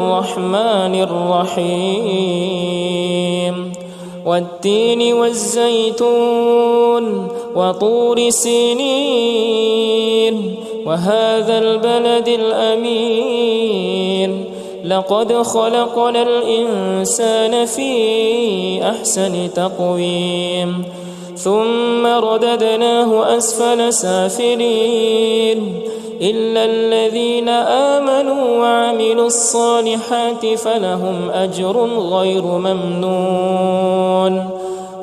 الرحمن الرحيم والتين والزيتون وطور سينين وهذا البلد الأمين لقد خلقنا الإنسان في أحسن تقويم ثم رددناه أسفل سافلين إلا الذين آمنوا وعملوا الصالحات فلهم أجر غير ممنون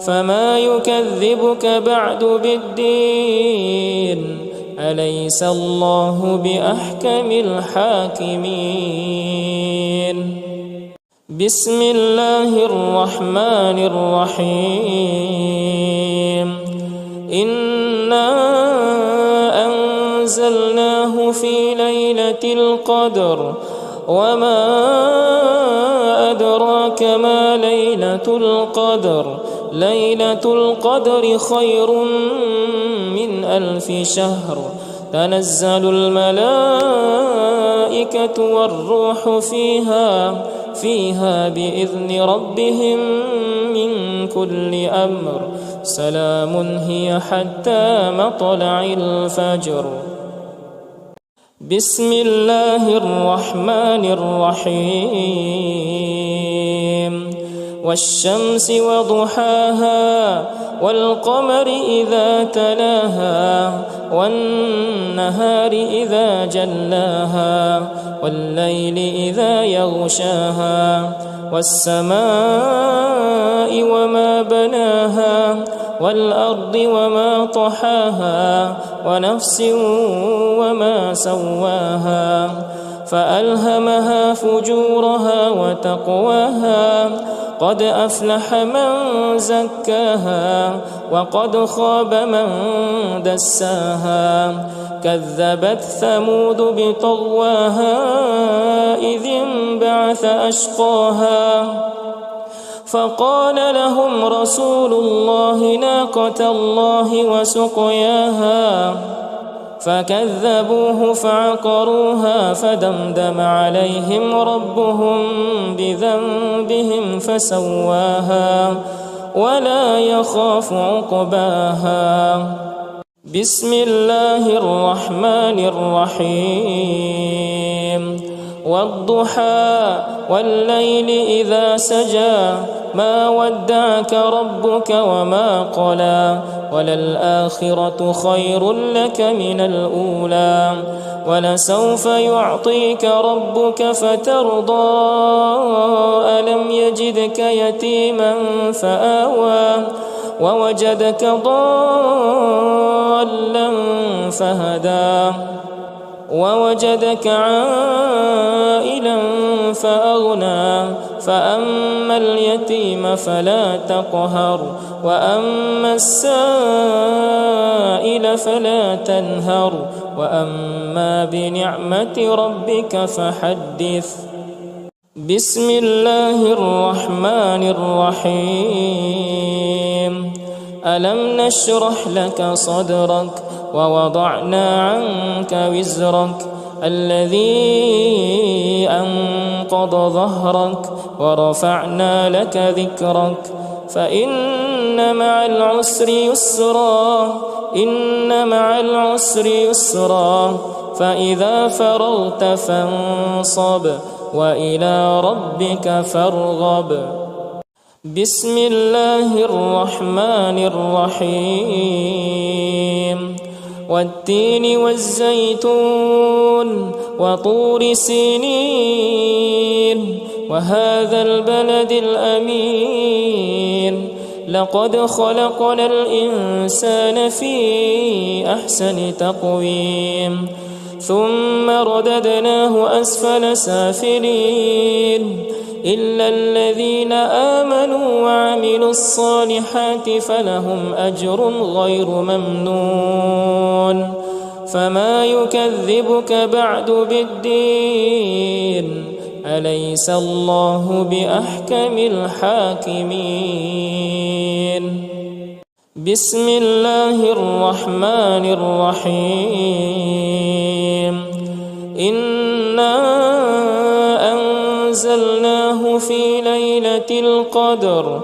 فما يكذبك بعد بالدين أليس الله بأحكم الحاكمين بسم الله الرحمن الرحيم إنا أنزلناه في ليلة القدر وما أدراك ما ليلة القدر ليلة القدر خير من 1000 شهر تنزل الملائكة والروح فيها بإذن ربهم من كل أمر سلام هي حتى مطلع الفجر بسم الله الرحمن الرحيم والشمس وضحاها والقمر إذا تلاها والنهار إذا جلاها والليل إذا يغشاها والسماء وما بناها والأرض وما طحاها ونفس وما سواها فألهمها فجورها وتقواها قد أفلح من زكاها وقد خاب من دساها كذبت ثمود بطغواها إذ انبعث أشقاها فقال لهم رسول الله ناقة الله وسقياها فكذبوه فعقروها فدمدم عليهم ربهم بذنبهم فسواها ولا يخاف عقباها بسم الله الرحمن الرحيم والضحى والليل إذا سجى ما ودعك ربك وما قلى وللآخرة خير لك من الأولى ولسوف يعطيك ربك فترضى ألم يجدك يتيما فآوى ووجدك ضالا فهدى ووجدك عائلا فأغنى فأما اليتيم فلا تقهر وأما السائل فلا تنهر وأما بنعمة ربك فحدث بسم الله الرحمن الرحيم ألم نشرح لك صدرك ووضعنا عنك وزرك الذي أنقض ظهرك ورفعنا لك ذكرك فإن مع العسر يسرا إن مع العسر يسرا فإذا فرغت فانصب وإلى ربك فارغب بسم الله الرحمن الرحيم والتين والزيتون وطور سينين وهذا البلد الأمين لقد خلقنا الإنسان في أحسن تقويم ثم رددناه أسفل سافلين إلا الذين آمنوا وعملوا الصالحات فلهم أجر غير ممنون فما يكذبك بعد بالدين أليس الله بأحكم الحاكمين بسم الله الرحمن الرحيم إنا أنزلناه في ليلة القدر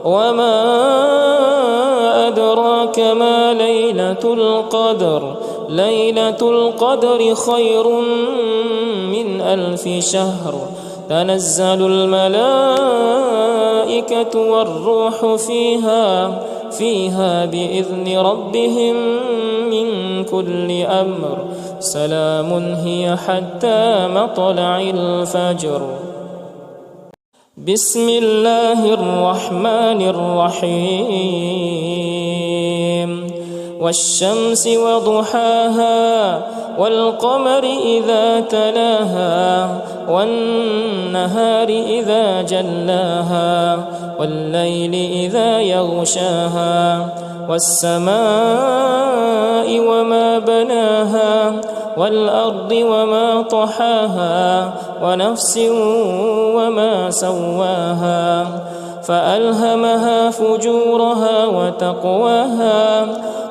وما أدراك ما ليلة القدر ليلة القدر خير من 1000 شهر تنزل الملائكة والروح فيها بإذن ربهم من كل أمر سلام هي حتى مطلع الفجر. بسم الله الرحمن الرحيم والشمس وضحاها والقمر إذا تلاها والنهار إذا جلاها والليل إذا يغشاها والسماء وما بناها والأرض وما طحاها ونفس وما سواها فألهمها فجورها وتقواها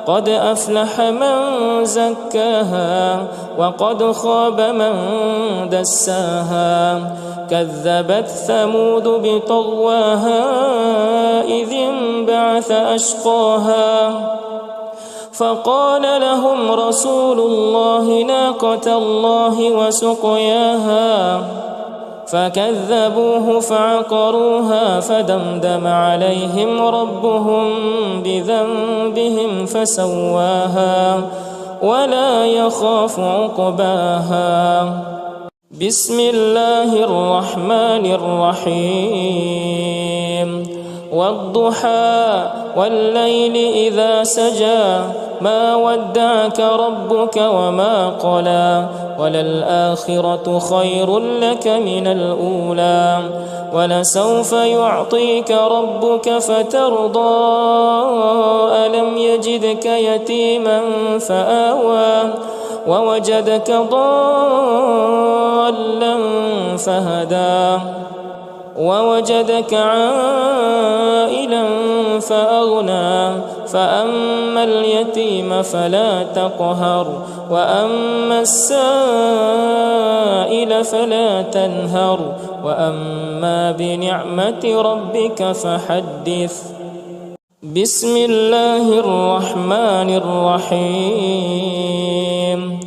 قد أفلح من زكاها وقد خاب من دساها كذبت ثمود بطغواها إذ انبعث أشقاها فقال لهم رسول الله ناقة الله وسقياها فكذبوه فعقروها فدمدم عليهم ربهم بذنبهم فسواها ولا يخاف عقباها. بسم الله الرحمن الرحيم والضحى والليل إذا سجى ما ودعك ربك وما قلى وللآخرة خير لك من الأولى ولسوف يعطيك ربك فترضى ألم يجدك يتيما فآوى ووجدك ضالا فهدى ووجدك عائلا فأغنى فأما اليتيم فلا تقهر وأما السائل فلا تنهر وأما بنعمة ربك فحدث. بسم الله الرحمن الرحيم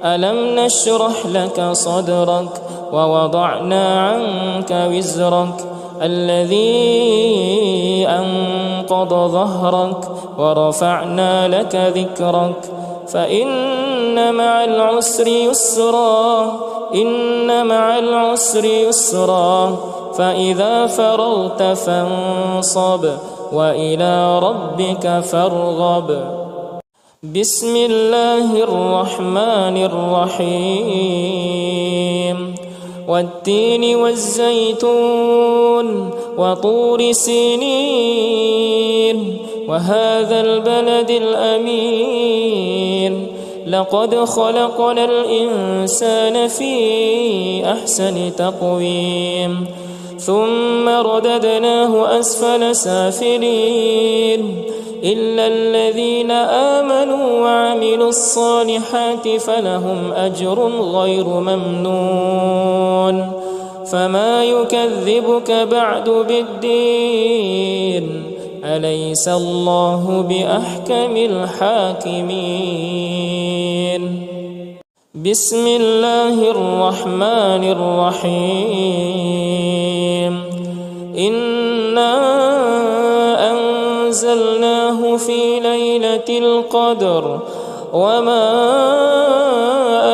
ألم نشرح لك صدرك ووضعنا عنك وزرك الذي أنقض ظهرك ورفعنا لك ذكرك فإن مع العسر يسرا إن مع العسر يسرا فإذا فرغت فانصب وإلى ربك فارغب. بسم الله الرحمن الرحيم والتين والزيتون وطور سينين وهذا البلد الأمين لقد خلقنا الإنسان في أحسن تقويم ثم رددناه أسفل سافلين إلا الذين آمنوا وعملوا الصالحات فلهم أجر غير ممنون فما يكذبك بعد بالدين أليس الله بأحكم الحاكمين. بسم الله الرحمن الرحيم إنا أنزلناه في ليلة القدر وما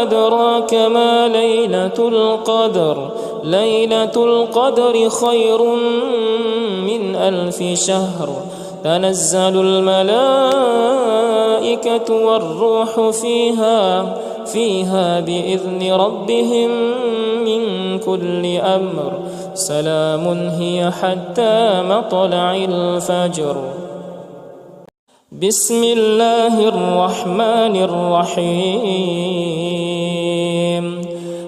أدراك ما ليلة القدر ليلة القدر خير من 1000 شهر تنزل الملائكة والروح فيها بإذن ربهم من كل أمر سلام هي حتى مطلع الفجر. بسم الله الرحمن الرحيم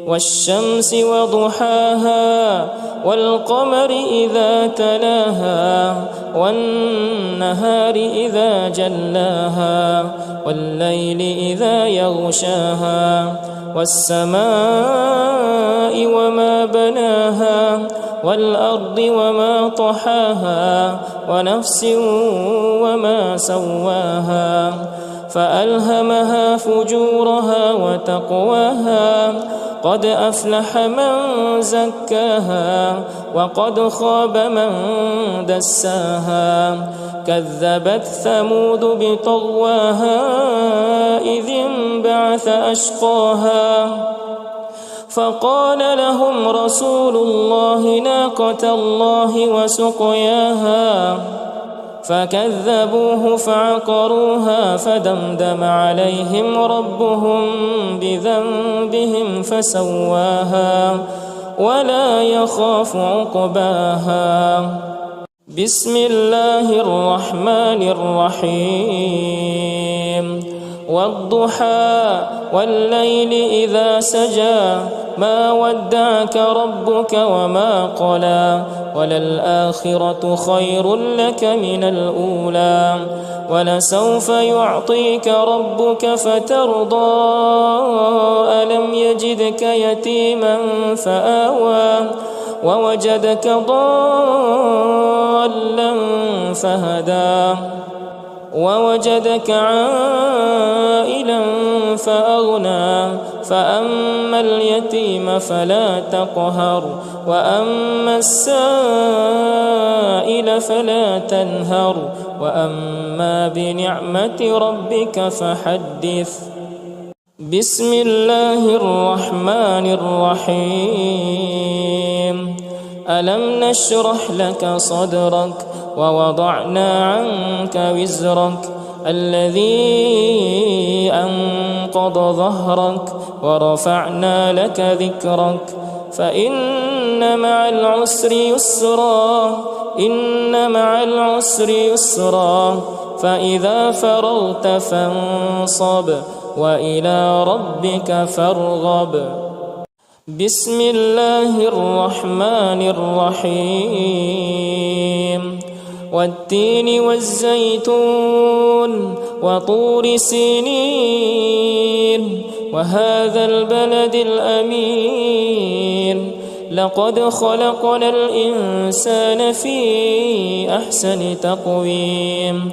والشمس وضحاها والقمر إذا تلاها والنهار إذا جلاها والليل إذا يغشاها والسماء وما بناها والأرض وما طحاها ونفس وما سواها فألهمها فجورها وتقواها قد أفلح من زكاها وقد خاب من دساها كذبت ثمود بطغواها إذ انبعث أشقاها فقال لهم رسول الله ناقة الله وسقياها فكذبوه فعقروها فدمدم عليهم ربهم بذنبهم فسواها ولا يخاف عقباها. بسم الله الرحمن الرحيم. والضحى والليل إذا سجى ما ودعك ربك وما قلى وللآخرة خير لك من الأولى ولسوف يعطيك ربك فترضى ألم يجدك يتيما فآوى ووجدك ضالا فهدى ووجدك عائلا فأغنى فأما اليتيم فلا تقهر وأما السائل فلا تنهر وأما بنعمة ربك فحدث. بسم الله الرحمن الرحيم. ألم نشرح لك صدرك ووضعنا عنك وزرك الذي أنقض ظهرك ورفعنا لك ذكرك فإن مع العسر يسرا إن مع العسر يسرا فإذا فرغت فانصب وإلى ربك فارغب. بسم الله الرحمن الرحيم. والتين والزيتون وطور سينين وهذا البلد الأمين لقد خلقنا الإنسان في أحسن تقويم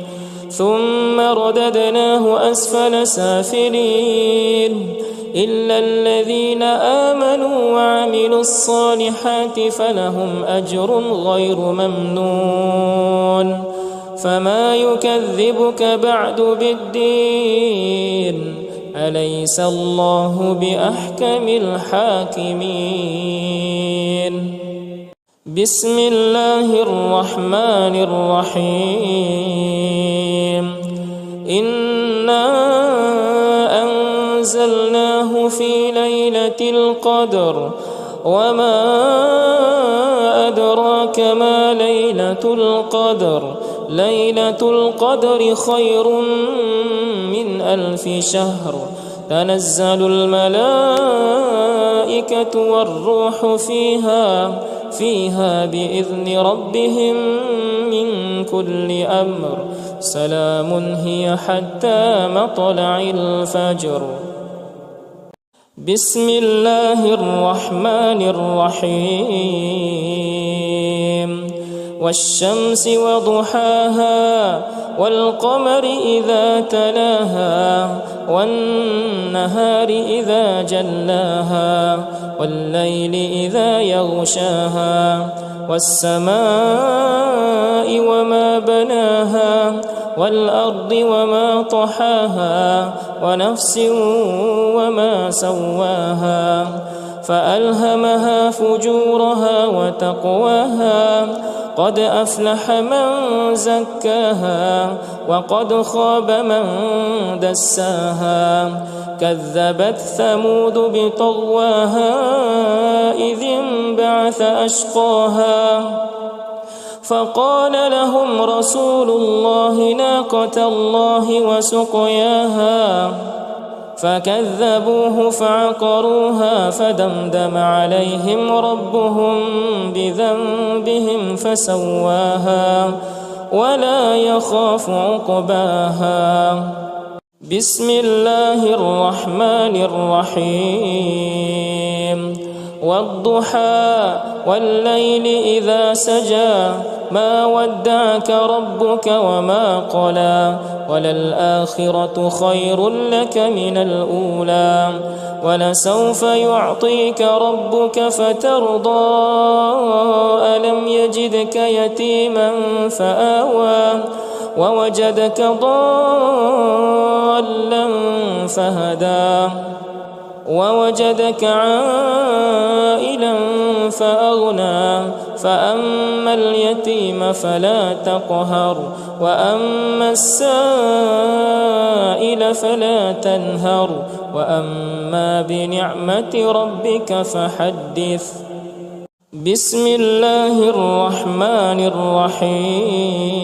ثم رددناه أسفل سافلين إلا الذين آمنوا وعملوا الصالحات فلهم أجر غير ممنون فما يكذبك بعد بالدين أليس الله بأحكم الحاكمين. بسم الله الرحمن الرحيم. إنا أنزلناه في ليلة القدر وما أدراك ما ليلة القدر ليلة القدر خير من 1000 شهر تنزل الملائكة والروح فيها بإذن ربهم من كل أمر سلام هي حتى مطلع الفجر. بسم الله الرحمن الرحيم. والشمس وضحاها والقمر إذا تلاها والنهار إذا جلاها والليل إذا يغشاها والسماء وما بناها والأرض وما طحاها ونفس وما سواها فألهمها فجورها وتقواها قد أفلح من زكاها وقد خاب من دساها كذبت ثمود بطغواها إذ انبعث أشقاها فقال لهم رسول الله ناقة الله وسقياها فكذبوه فعقروها فدمدم عليهم ربهم بذنبهم فسواها ولا يخاف عقباها. بسم الله الرحمن الرحيم والضحى والليل إذا سجى ما ودعك ربك وما قلى وللآخرة خير لك من الأولى ولسوف يعطيك ربك فترضى ألم يجدك يتيما فآوى ووجدك ضالا فهدى ووجدك عائلا فأغنى فأما اليتيم فلا تقهر وأما السائل فلا تنهر وأما بنعمة ربك فحدث بسم الله الرحمن الرحيم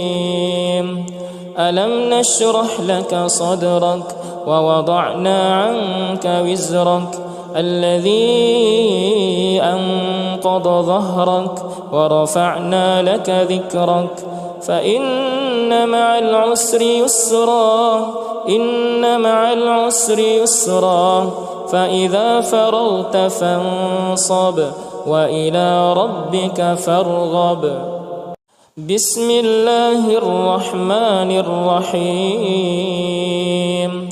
ألم نشرح لك صدرك ووضعنا عنك وزرك الذي أنقض ظهرك ورفعنا لك ذكرك فإن مع العسر يسرا إن مع العسر يسرا فإذا فرغت فانصب وإلى ربك فارغب بسم الله الرحمن الرحيم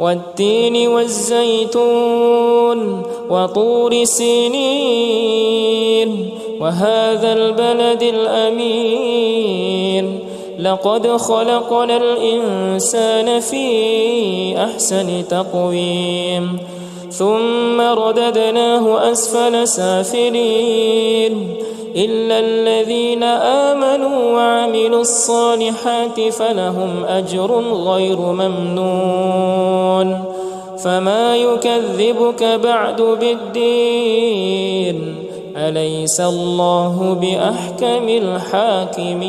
والتين والزيتون وطور سينين وهذا البلد الأمين لقد خلقنا الإنسان في أحسن تقويم ثم رددناه أسفل سافلين إلا الذين آمنوا وعملوا الصالحات فلهم أجر غير ممنون فما يكذبك بعد بالدين أليس الله بأحكم الحاكمين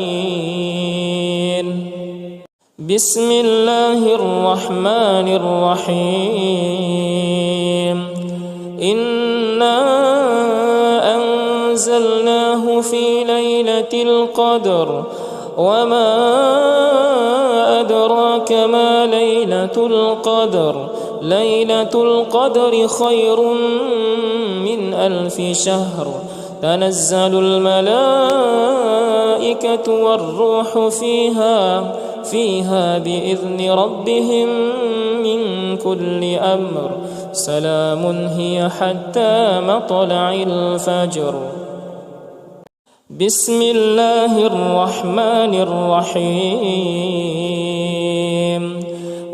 بسم الله الرحمن الرحيم إنا أنزلناه في ليلة القدر وما أدراك ما ليلة القدر ليلة القدر خير من 1000 شهر تنزل الملائكة والروح فيها بإذن ربهم من كل أمر سلام هي حتى مطلع الفجر بسم الله الرحمن الرحيم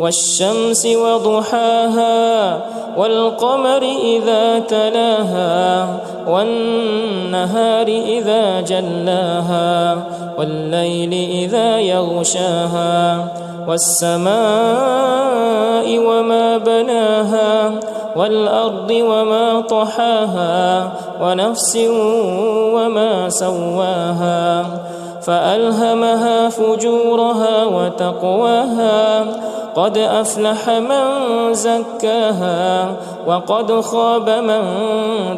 والشمس وضحاها والقمر إذا تلاها والنهار إذا جلاها والليل إذا يغشاها والسماء وما بناها والأرض وما طحاها ونفس وما سواها فألهمها فجورها وتقواها قد أفلح من زكاها وقد خاب من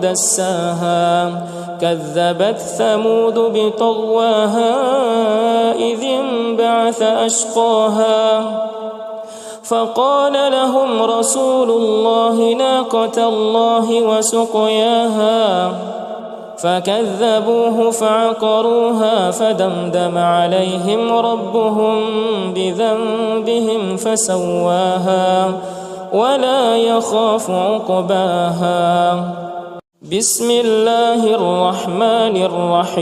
دساها كذبت ثمود بطغواها إذ انبعث أشقاها فقال لهم رسول الله ناقة الله وسقياها فكذبوه فعقروها فدمدم عليهم ربهم بذنبهم فسواها ولا يخاف عقباها بسم الله الرحمن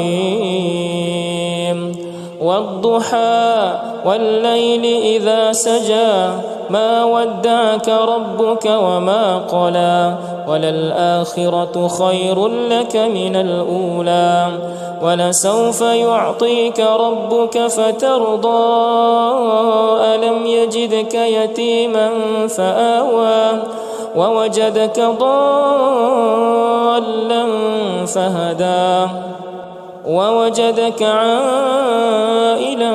الرحيم والضحى والليل إذا سجى ما ودعك ربك وما قلى وللآخرة خير لك من الأولى ولسوف يعطيك ربك فترضى ألم يجدك يتيما فآوى ووجدك ضالا فهدى ووجدك عائلا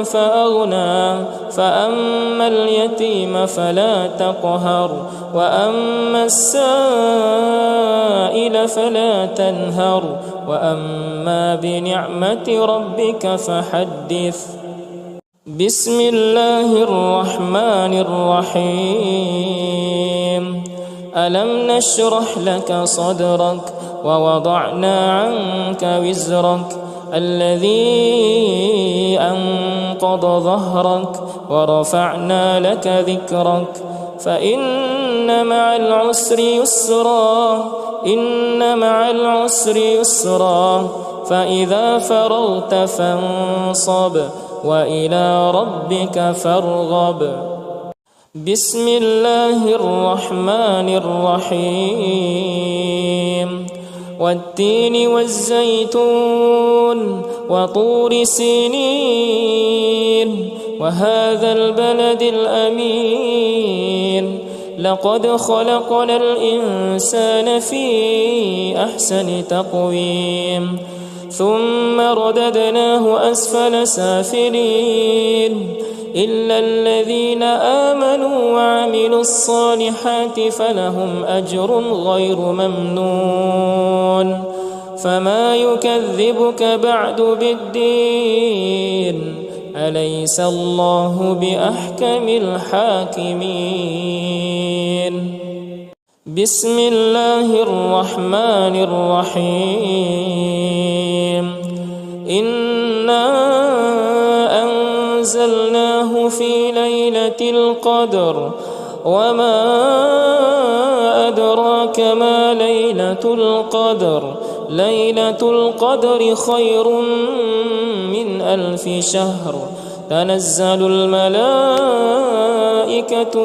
فأغنى فأما اليتيم فلا تقهر وأما السائل فلا تنهر وأما بنعمة ربك فحدث بسم الله الرحمن الرحيم ألم نشرح لك صدرك ووضعنا عنك وزرك الذي أنقض ظهرك ورفعنا لك ذكرك فإن مع العسر يسرا إن مع العسر يسرا فإذا فرغت فانصب وإلى ربك فارغب بسم الله الرحمن الرحيم والتين والزيتون وطور سينين وهذا البلد الأمين لقد خلقنا الإنسان في أحسن تقويم ثم رددناه أسفل سافلين إلا الذين آمنوا وعملوا الصالحات فلهم أجر غير ممنون فما يكذبك بعد بالدين أليس الله بأحكم الحاكمين بسم الله الرحمن الرحيم إنا أنزلناه في ليلة القدر وما أدراك ما ليلة القدر ليلة القدر خير من 1000 شهر تنزل الملائكة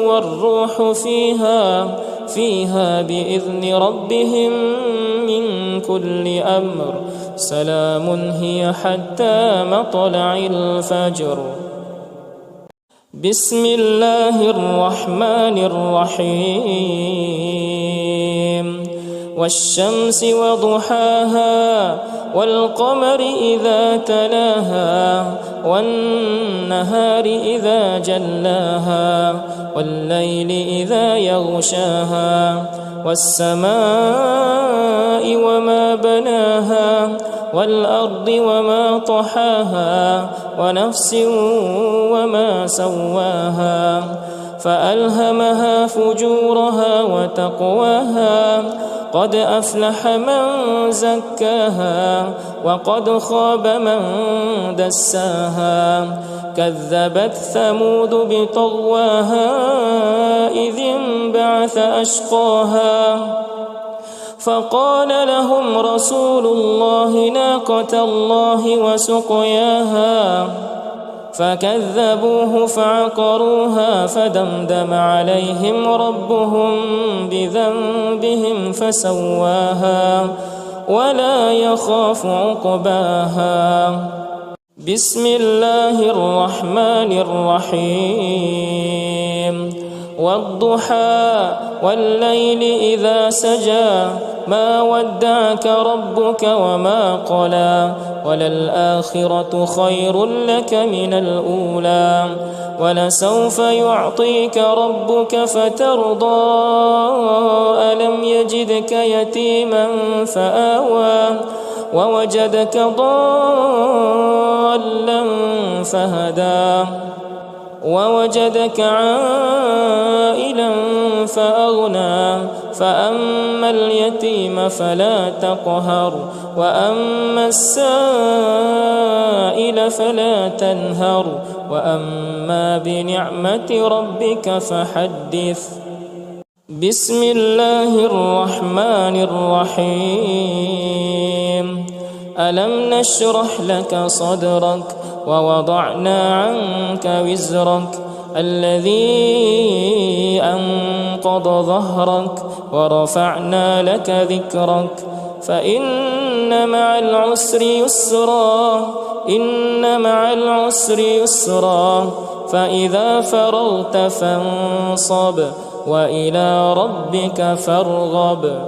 والروح فيها بإذن ربهم من كل أمر سلام هي حتى مطلع الفجر بسم الله الرحمن الرحيم والشمس وضحاها والقمر إذا تلاها والنهار إذا جلاها والليل إذا يغشاها والسماء وما بناها والأرض وما طحاها ونفس وما سواها فألهمها فجورها وتقواها قد أفلح من زكاها وقد خاب من دساها كذبت ثمود بطغواها إذ انبعث أشقاها فقال لهم رسول الله ناقة الله وسقياها فكذبوه فعقروها فدمدم عليهم ربهم بذنبهم فسواها ولا يخاف عقباها بسم الله الرحمن الرحيم والضحى والليل إذا سجى ما ودعك ربك وما قلى وللآخرة خير لك من الأولى ولسوف يعطيك ربك فترضى ألم يجدك يتيما فآوى ووجدك ضالا فهدى ووجدك عائلا فأغنى فأما اليتيم فلا تقهر وأما السائل فلا تنهر وأما بنعمة ربك فحدث بسم الله الرحمن الرحيم ألم نشرح لك صدرك ووضعنا عنك وزرك الذي أنقض ظهرك ورفعنا لك ذكرك فإن مع العسر يسرا إن مع العسر يسرا فإذا فرغت فانصب وإلى ربك فارغب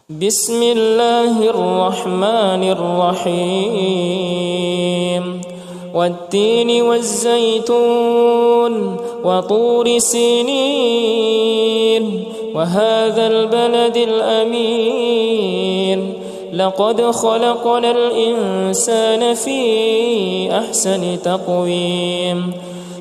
بسم الله الرحمن الرحيم والتين والزيتون وطور سينين وهذا البلد الأمين لقد خلقنا الإنسان في أحسن تقويم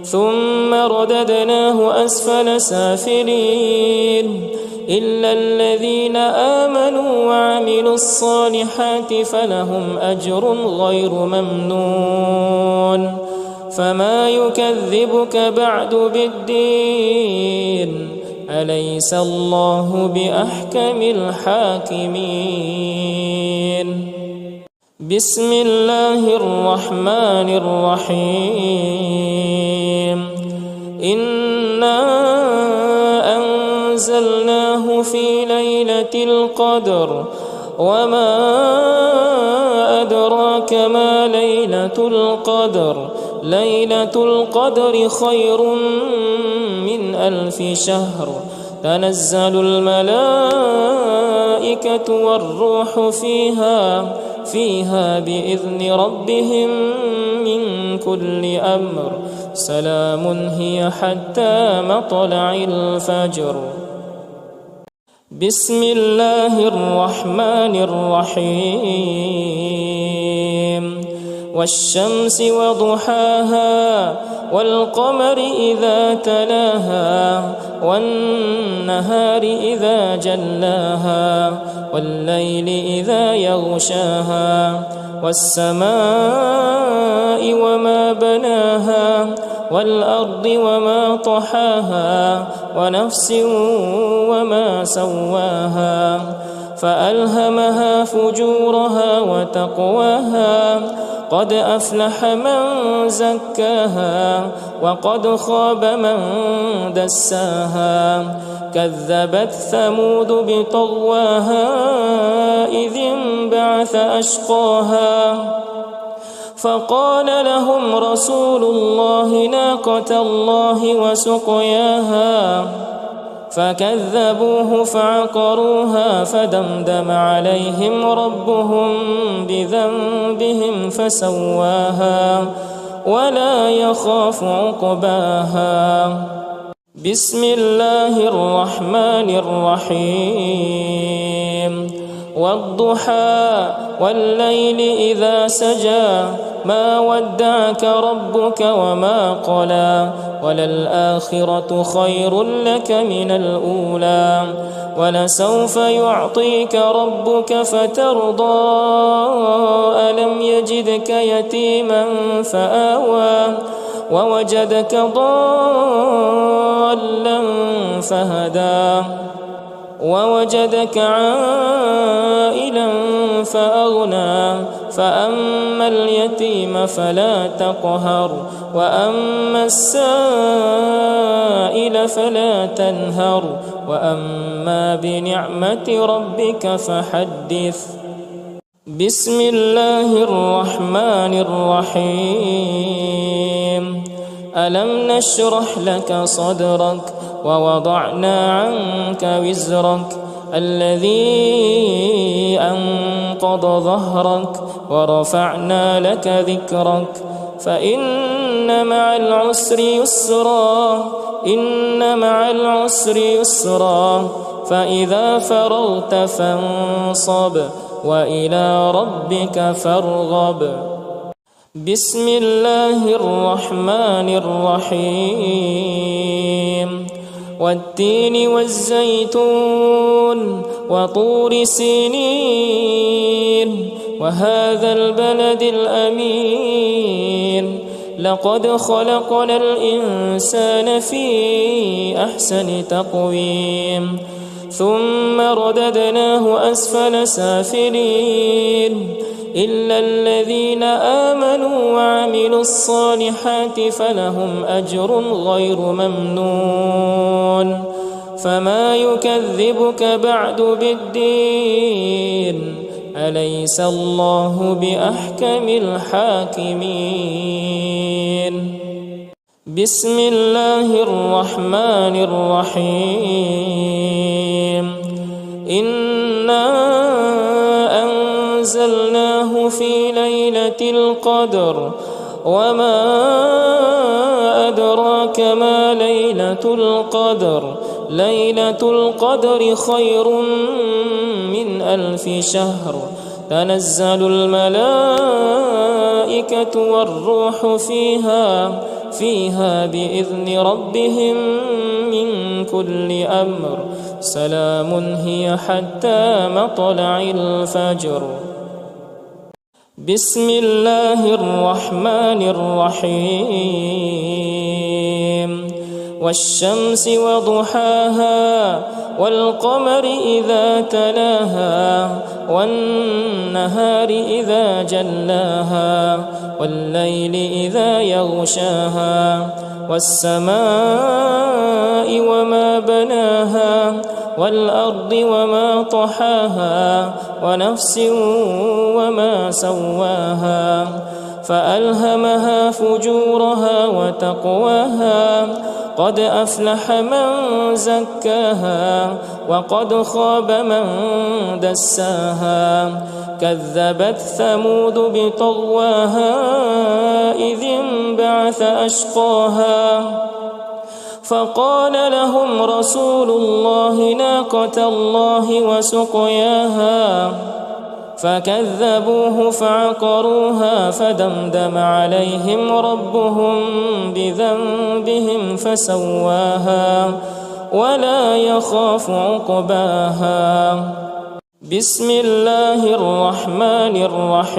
ثم رددناه أسفل سافلين إلا الذين آمنوا وعملوا الصالحات فلهم أجر غير ممنون فما يكذبك بعد بالدين أليس الله بأحكم الحاكمين بسم الله الرحمن الرحيم إنا أنزلناه في ليلة القدر وما أدراك ما ليلة القدر ليلة القدر خير من 1000 شهر تنزل الملائكة والروح فيها بإذن ربهم من كل أمر سلام هي حتى مطلع الفجر بسم الله الرحمن الرحيم والشمس وضحاها والقمر إذا تلاها والنهار إذا جلاها والليل إذا يغشاها والسماء وما بناها والأرض وما طحاها ونفس وما سواها فألهمها فجورها وتقواها قد أفلح من زكاها وقد خاب من دساها كذبت ثمود بطغواها إذ انبعث أشقاها فقال لهم رسول الله ناقة الله وسقياها فكذبوه فعقروها فدمدم عليهم ربهم بذنبهم فسواها ولا يخاف عقباها بسم الله الرحمن الرحيم والضحى والليل إذا سجى ما ودعك ربك وما قلى وللآخرة خير لك من الأولى ولسوف يعطيك ربك فترضى ألم يجدك يتيما فآوى ووجدك ضالا فهدى ووجدك عائلا فأغنى فأما اليتيم فلا تقهر وأما السائل فلا تنهر وأما بنعمة ربك فحدث بسم الله الرحمن الرحيم ألم نشرح لك صدرك ووضعنا عنك وزرك الذي أنقض ظهرك ورفعنا لك ذكرك فإن مع العسر يسرا إن مع العسر يسرا فإذا فرغت فانصب وإلى ربك فارغب بسم الله الرحمن الرحيم والتين والزيتون وطور سينين وهذا البلد الأمين لقد خلقنا الإنسان في أحسن تقويم ثم رددناه أسفل سافلين إلا الذين آمنوا وعملوا الصالحات فلهم أجر غير ممنون فما يكذبك بعد بالدين أليس الله بأحكم الحاكمين بسم الله الرحمن الرحيم إنا أنزلناه في ليلة القدر وما أدراك ما ليلة القدر ليلة القدر خير من 1000 شهر تنزل الملائكة والروح فيها بإذن ربهم من كل أمر سلام هي حتى مطلع الفجر. بسم الله الرحمن الرحيم. والشمس وضحاها والقمر إذا تلاها والنهار إذا جلاها والليل إذا يغشاها والسماء وما بناها والأرض وما طحاها ونفس وما سواها فألهمها فجورها وتقواها قد أفلح من زكاها وقد خاب من دساها كذبت ثمود بطغواها إذ انبعث أشقاها فقال لهم رسول الله ناقة الله وسقياها فكذبوه فعقروها فدمدم عليهم ربهم بذنبهم فسواها ولا يخاف عقباها. بسم الله الرحمن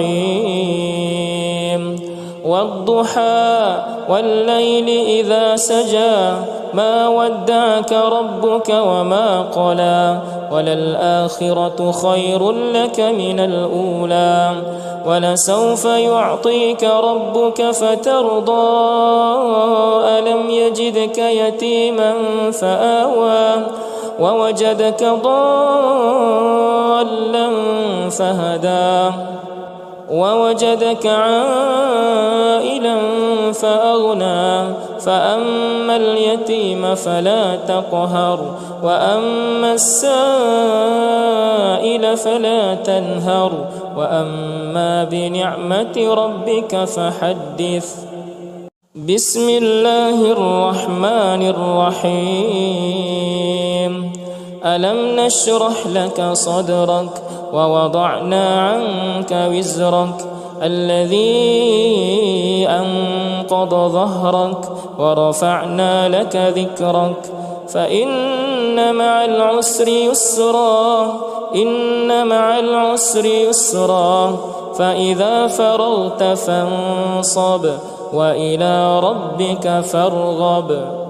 الرحيم. والضحى والليل إذا سجى ما ودعك ربك وما قلى وللآخرة خير لك من الأولى ولسوف يعطيك ربك فترضى ألم يجدك يتيما فآوى ووجدك ضالا فهدى ووجدك عائلا فأغنى فأما اليتيم فلا تقهر وأما السائل فلا تنهر وأما بنعمة ربك فحدث. بسم الله الرحمن الرحيم. ألم نشرح لك صدرك ووضعنا عنك وزرك الذي أنقض ظهرك ورفعنا لك ذكرك فإن مع العسر يسرا إن مع العسر يسرا فإذا فرغت فانصب وإلى ربك فارغب.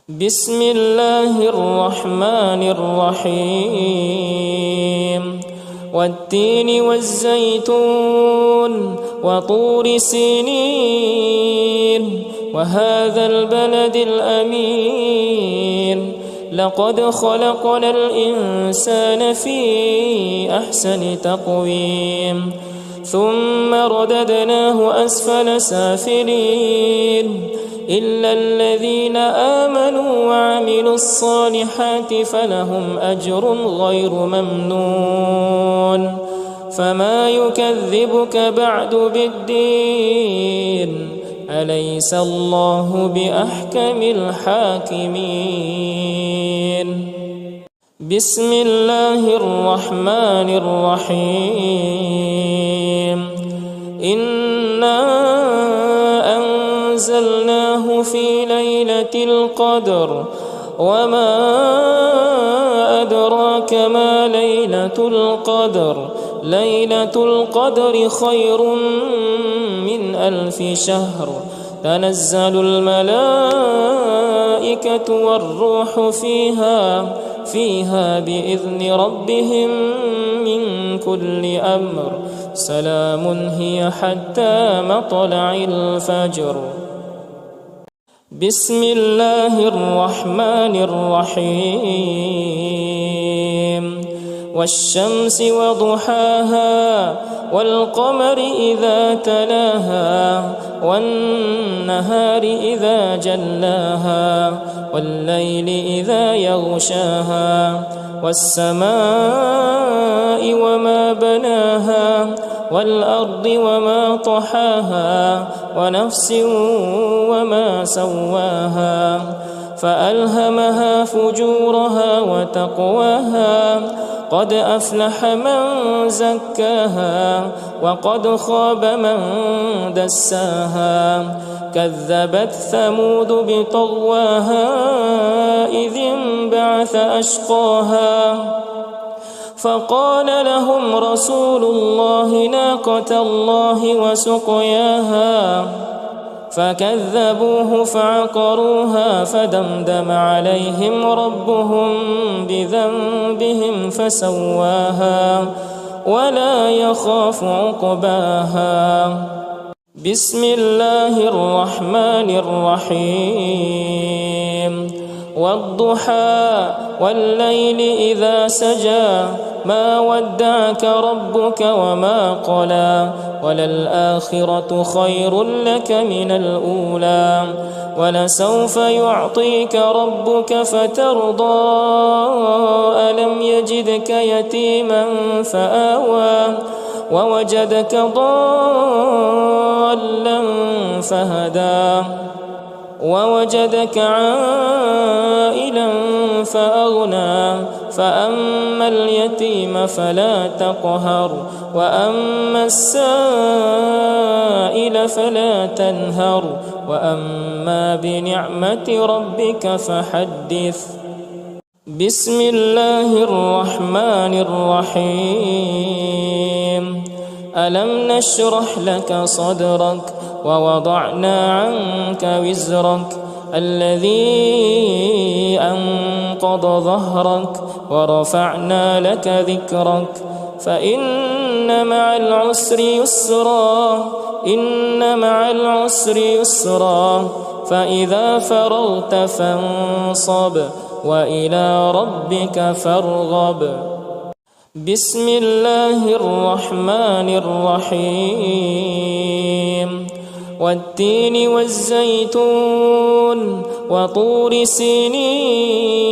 بسم الله الرحمن الرحيم. والتين والزيتون وطور سينين وهذا البلد الأمين لقد خلقنا الإنسان في أحسن تقويم ثم رددناه أسفل سافلين إلا الذين آمنوا وعملوا الصالحات فلهم أجر غير ممنون. فما يكذبك بعد بالدين أليس الله بأحكم الحاكمين. بسم الله الرحمن الرحيم. إنا أنزلناه في ليلة القدر وما أدراك ما ليلة القدر ليلة القدر خير من 1000 شهر تنزل الملائكة والروح فيها بإذن ربهم من كل أمر سلام هي حتى مطلع الفجر. بسم الله الرحمن الرحيم. والشمس وضحاها والقمر إذا تلاها والنهار إذا جلاها والليل إذا يغشاها والسماء وما بناها والأرض وما طحاها ونفس وما سواها فألهمها فجورها وتقواها قد أفلح من زكاها وقد خاب من دساها كذبت ثمود بطغواها إذ انبعث أشقاها فقال لهم رسول الله ناقة الله وسقياها فكذبوه فعقروها فدمدم عليهم ربهم بذنبهم فسواها ولا يخاف عقباها. بسم الله الرحمن الرحيم. والضحى والليل إذا سجى ما ودعك ربك وما قلى وللآخرة خير لك من الأولى ولسوف يعطيك ربك فترضى ألم يجدك يتيما فآوى ووجدك ضالا فهدى ووجدك عائلا فأغنى فأما اليتيم فلا تقهر وأما السائل فلا تنهر وأما بنعمة ربك فحدث. بسم الله الرحمن الرحيم. ألم نشرح لك صدرك ووضعنا عنك وزرك الذي أنقض ظهرك ورفعنا لك ذكرك فإن مع العسر يسرا إن مع العسر يسرا فإذا فرغت فانصب وإلى ربك فارغب. بسم الله الرحمن الرحيم. والتين والزيتون وطور سينين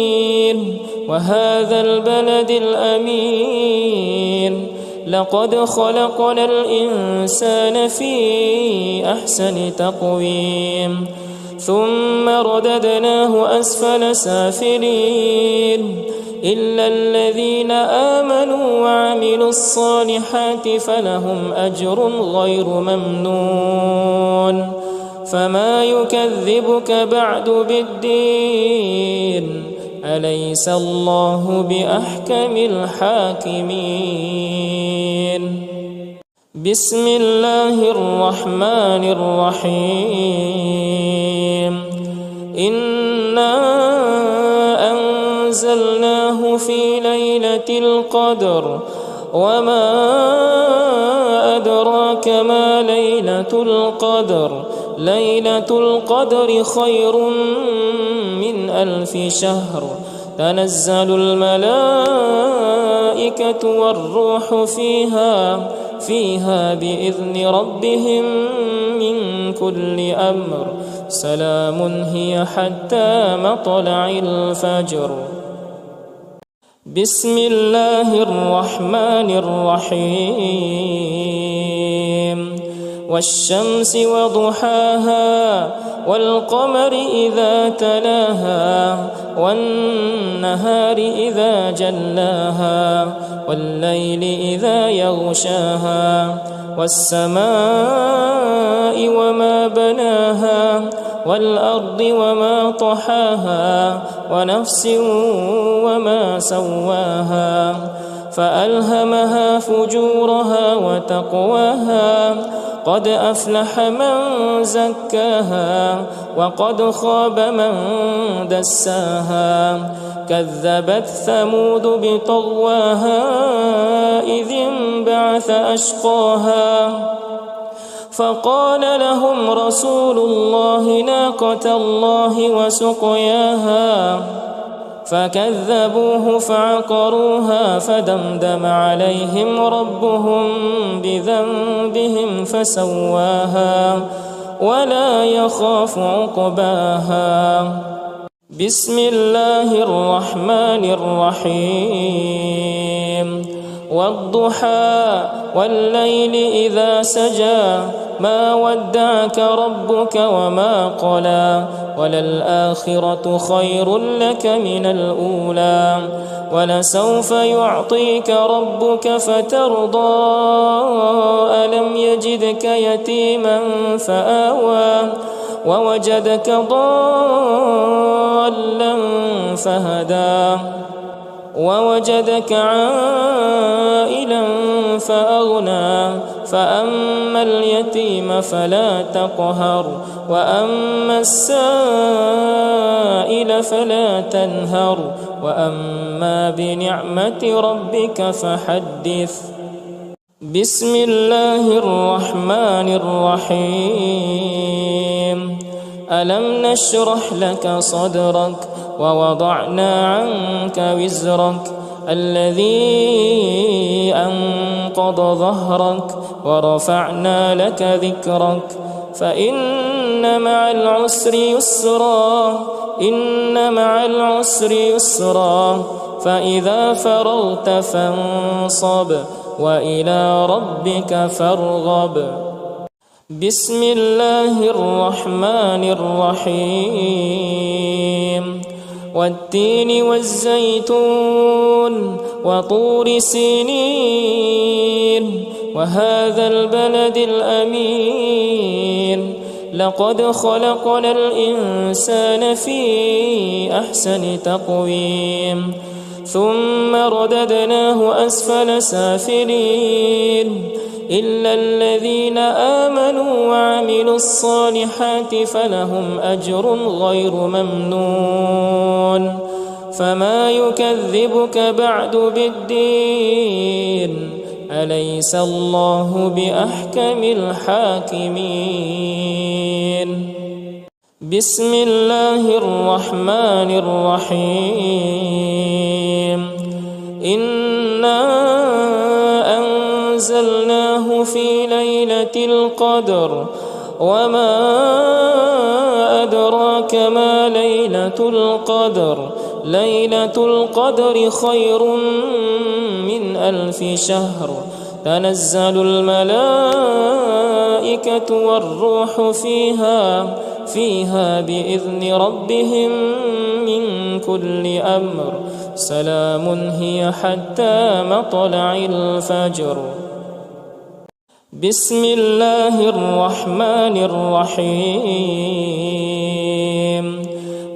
وهذا البلد الأمين لقد خلقنا الإنسان في أحسن تقويم ثم رددناه أسفل سافلين إلا الذين آمنوا وعملوا الصالحات فلهم أجر غير ممنون فما يكذبك بعد بالدين أليس الله بأحكم الحاكمين. بسم الله الرحمن الرحيم. إنا أنزلناه في ليلة القدر وما أدراك ما ليلة القدر ليلة القدر خير من 1000 شهر تنزل الملائكة والروح فيها بإذن ربهم من كل أمر سلام هي حتى مطلع الفجر. بسم الله الرحمن الرحيم. والشمس وضحاها والقمر إذا تلاها والنهار إذا جلاها والليل إذا يغشاها والسماء وما بناها والأرض وما طحاها ونفس وما سواها فألهمها فجورها وتقواها قد أفلح من زكاها وقد خاب من دساها كذبت ثمود بطغواها إذ انبعث أشقاها فقال لهم رسول الله ناقة الله وسقياها فكذبوه فعقروها فدمدم عليهم ربهم بذنبهم فسواها ولا يخاف عقباها. بسم الله الرحمن الرحيم. والضحى والليل إذا سجى ما ودعك ربك وما قلى وللآخرة خير لك من الأولى ولسوف يعطيك ربك فترضى ألم يجدك يتيما فآوى ووجدك ضالا فهدى ووجدك عائلا فأغنى فأما اليتيم فلا تقهر وأما السائل فلا تنهر وأما بنعمة ربك فحدث. بسم الله الرحمن الرحيم. ألم نشرح لك صدرك ووضعنا عنك وزرك الذي أنقض ظهرك ورفعنا لك ذكرك فإن مع العسر يسرا إن مع العسر يسرا فإذا فرغت فانصب وإلى ربك فارغب. بسم الله الرحمن الرحيم. والتين والزيتون وطور سينين وهذا البلد الأمين لقد خلقنا الإنسان في أحسن تقويم ثم رددناه أسفل سافلين إلا الذين آمنوا وعملوا الصالحات فلهم أجر غير ممنون. فما يكذبك بعد بالدين أليس الله بأحكم الحاكمين. بسم الله الرحمن الرحيم. إنا أنزلناه في ليلة القدر وما أدراك ما ليلة القدر ليلة القدر خير من 1000 شهر تنزل الملائكة والروح فيها بإذن ربهم من كل أمر سلام هي حتى مطلع الفجر. بسم الله الرحمن الرحيم.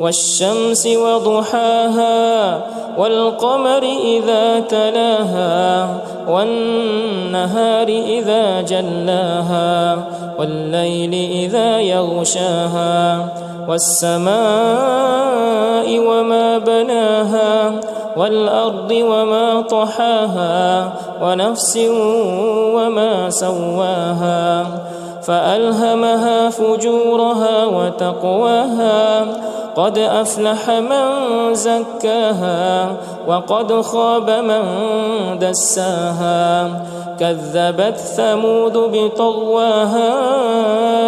والشمس وضحاها والقمر إذا تلاها والنهار إذا جلاها والليل إذا يغشاها والسماء وما بناها والأرض وما طحاها ونفس وما سواها فألهمها فجورها وتقواها قد أفلح من زكاها وقد خاب من دساها كذبت ثمود بطغواها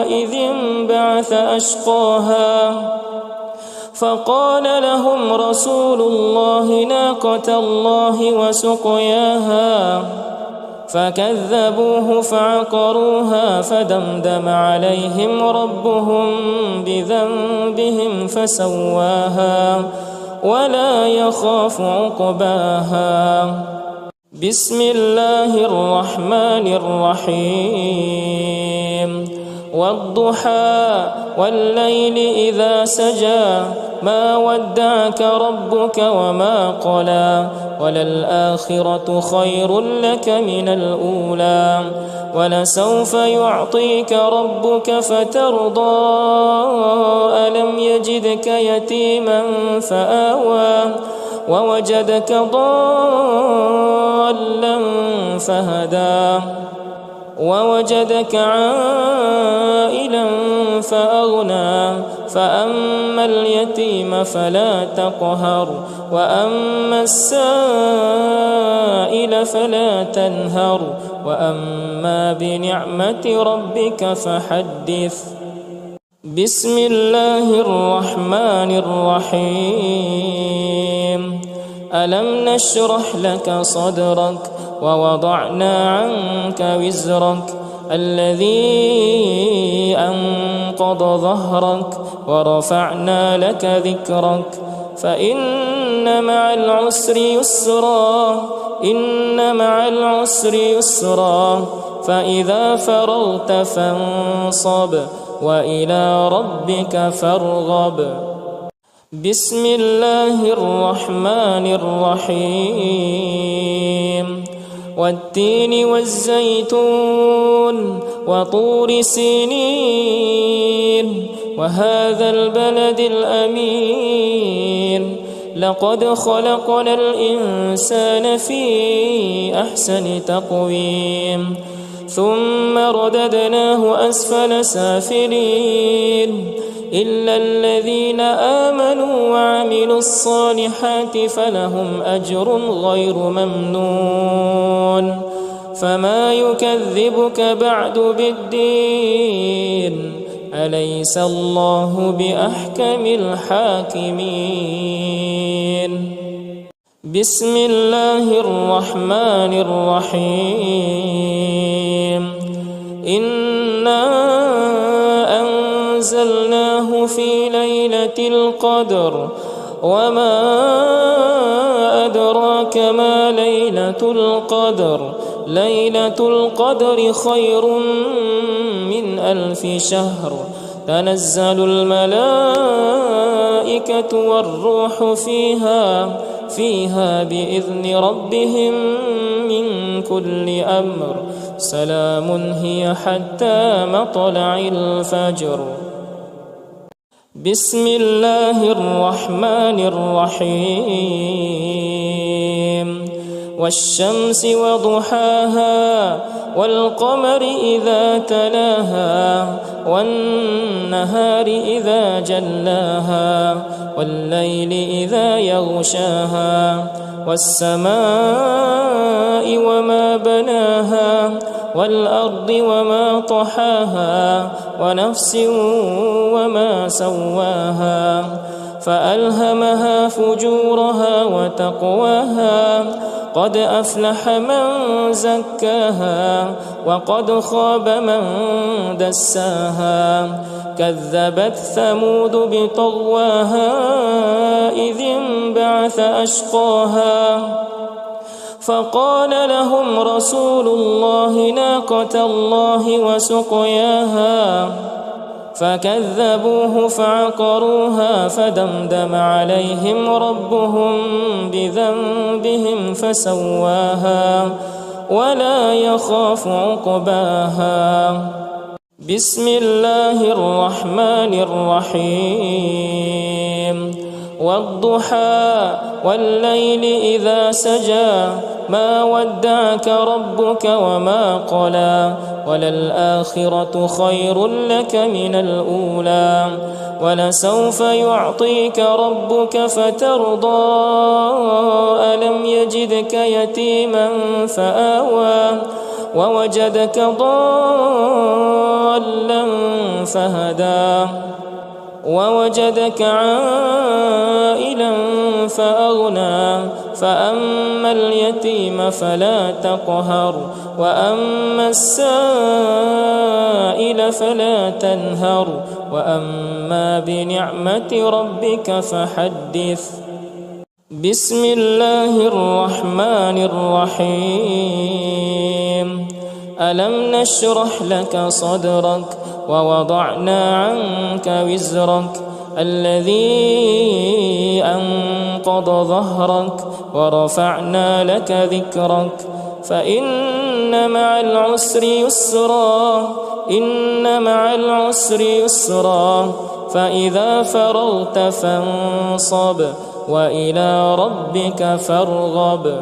إذ انبعث أشقاها فقال لهم رسول الله ناقة الله وسقياها فكذبوه فعقروها فدمدم عليهم ربهم بذنبهم فسواها ولا يخاف عقباها. بسم الله الرحمن الرحيم. والضحى والليل إذا سجى ما ودعك ربك وما قلى وللآخرة خير لك من الأولى ولسوف يعطيك ربك فترضى ألم يجدك يتيما فآوى ووجدك ضالا فهدى ووجدك عائلا فأغنى فأما اليتيم فلا تقهر وأما السائل فلا تنهر وأما بنعمة ربك فحدث. بسم الله الرحمن الرحيم. ألم نشرح لك صدرك ووضعنا عنك وزرك الذي أنقض ظهرك ورفعنا لك ذكرك فإن مع العسر يسرا إن مع العسر يسرا فإذا فرغت فانصب وإلى ربك فارغب بسم الله الرحمن الرحيم والتين والزيتون وطور سينين وهذا البلد الأمين لقد خلقنا الإنسان في أحسن تقويم ثم رددناه أسفل سافلين إلا الذين آمنوا وعملوا الصالحات فلهم أجر غير ممنون فما يكذبك بعد بالدين أليس الله بأحكم الحاكمين بسم الله الرحمن الرحيم إنا أنزلناه في ليلة القدر وما أدراك ما ليلة القدر ليلة القدر خير من 1000 شهر تنزل الملائكة والروح فيها بإذن ربهم من كل أمر سلام هي حتى مطلع الفجر بسم الله الرحمن الرحيم والشمس وضحاها والقمر إذا تلاها والنهار إذا جلاها والليل إذا يغشاها والسماء وما بناها والأرض وما طحاها ونفس وما سواها فألهمها فجورها وتقواها قد أفلح من زكاها وقد خاب من دساها كذبت ثمود بطغواها إذ انبعث أشقاها فقال لهم رسول الله ناقة الله وسقياها فكذبوه فعقروها فدمدم عليهم ربهم بذنبهم فسواها ولا يخاف عقباها بسم الله الرحمن الرحيم والضحى والليل إذا سجى ما ودعك ربك وما قلى وللآخرة خير لك من الأولى ولسوف يعطيك ربك فترضى ألم يجدك يتيما فآوى ووجدك ضالا فهدى ووجدك عائلا فأغنى فأما اليتيم فلا تقهر وأما السائل فلا تنهر وأما بنعمة ربك فحدث بسم الله الرحمن الرحيم ألم نشرح لك صدرك ووضعنا عنك وزرك الذي أنقض ظهرك ورفعنا لك ذكرك فإن مع العسر يسرا إن مع العسر يسرا فإذا فرغت فانصب وإلى ربك فارغب